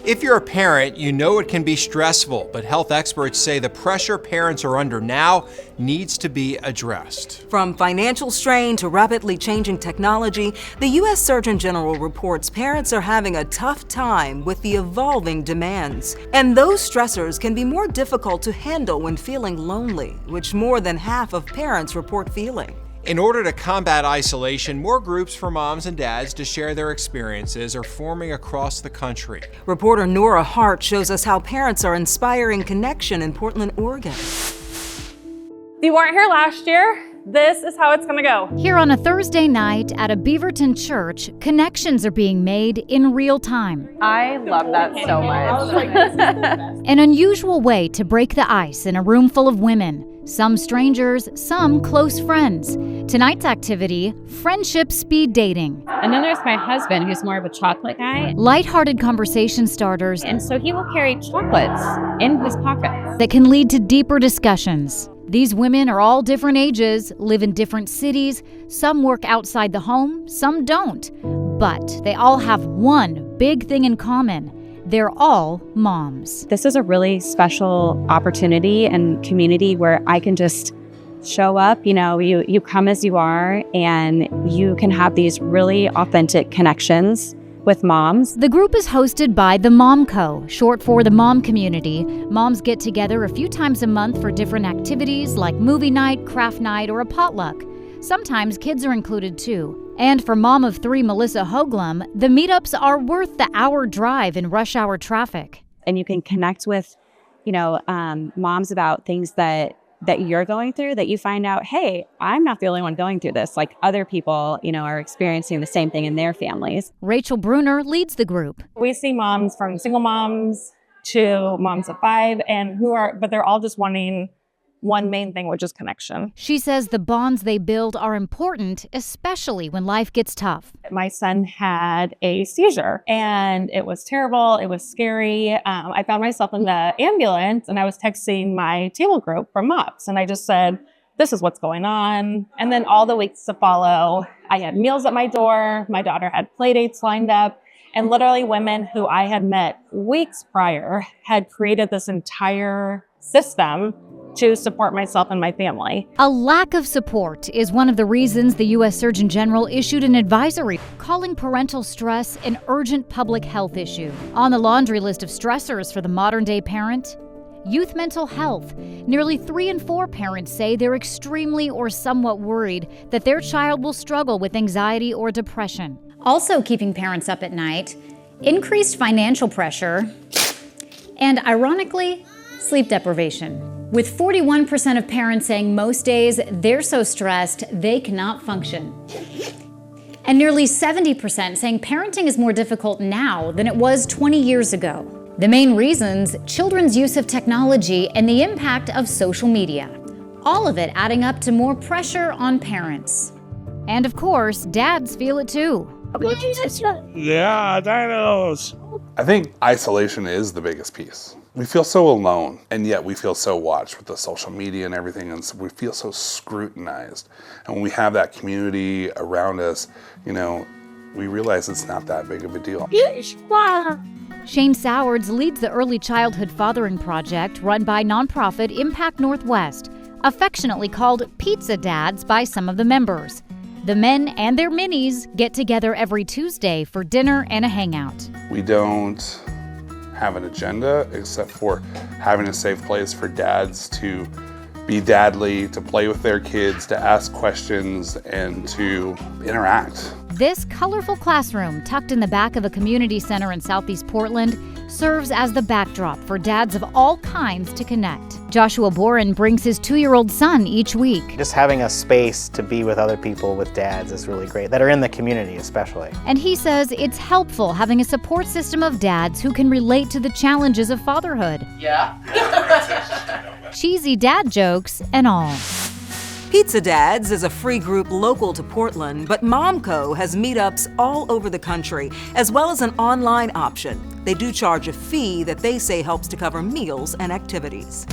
If you're a parent, you know it can be stressful, but health experts say the pressure parents are under now needs to be addressed. From financial strain to rapidly changing technology, the U.S. Surgeon General reports parents are having a tough time with the evolving demands. And those stressors can be more difficult to handle when feeling lonely, which more than half of parents report feeling. In order to combat isolation, more groups for moms and dads to share their experiences are forming across the country. Reporter Nora Hart shows us how parents are inspiring connection in Portland, Oregon. If you weren't here last year, this is how it's gonna go. Here on a Thursday night at a Beaverton church, connections are being made in real time. I love that so much. An unusual way to break the ice in a room full of women. Some strangers, some close friends. Tonight's activity, friendship speed dating. And then there's my husband, who's more of a chocolate guy. Lighthearted conversation starters. And so he will carry chocolates in his pockets. That can lead to deeper discussions. These women are all different ages, live in different cities. Some work outside the home, some don't. But they all have one big thing in common. They're all moms. This is a really special opportunity and community where I can just show up. You come as you are, and you can have these really authentic connections with moms. The group is hosted by the Mom Co., short for the Mom Community. Moms get together a few times a month for different activities like movie night, craft night, or a potluck. Sometimes kids are included too. And for mom of three, Melissa Hoglum, the meetups are worth the hour drive in rush hour traffic. And you can connect with, moms about things that you're going through, that you find out, hey, I'm not the only one going through this. Like other people, are experiencing the same thing in their families. Rachel Bruner leads the group. We see moms from single moms to moms of 5 but they're all just wanting one main thing, which is connection. She says the bonds they build are important, especially when life gets tough. My son had a seizure and it was terrible. It was scary. I found myself in the ambulance and I was texting my table group from MOPS and I just said, this is what's going on. And then all the weeks to follow, I had meals at my door. My daughter had play dates lined up. And literally women who I had met weeks prior had created this entire system to support myself and my family. A lack of support is one of the reasons the U.S. Surgeon General issued an advisory calling parental stress an urgent public health issue. On the laundry list of stressors for the modern-day parent, youth mental health. Nearly 3 in 4 parents say they're extremely or somewhat worried that their child will struggle with anxiety or depression. Also keeping parents up at night, increased financial pressure, and ironically, sleep deprivation. With 41% of parents saying most days they're so stressed they cannot function. And nearly 70% saying parenting is more difficult now than it was 20 years ago. The main reasons, children's use of technology and the impact of social media. All of it adding up to more pressure on parents. And of course, dads feel it too. Yeah, dinos. I think isolation is the biggest piece. We feel so alone, and yet we feel so watched with the social media and everything, and so we feel so scrutinized. And when we have that community around us, we realize it's not that big of a deal. Shane Sowards leads the Early Childhood Fathering Project run by nonprofit Impact Northwest, affectionately called Pizza Dads by some of the members. The men and their minis get together every Tuesday for dinner and a hangout. We don't have an agenda except for having a safe place for dads to be dadly, to play with their kids, to ask questions, and to interact. This colorful classroom, tucked in the back of a community center in Southeast Portland, serves as the backdrop for dads of all kinds to connect. Joshua Boren brings his 2-year-old son each week. Just having a space to be with other people with dads is really great, that are in the community especially. And he says it's helpful having a support system of dads who can relate to the challenges of fatherhood. Yeah. Cheesy dad jokes and all. Pizza Dads is a free group local to Portland, but MomCo has meetups all over the country, as well as an online option. They do charge a fee that they say helps to cover meals and activities.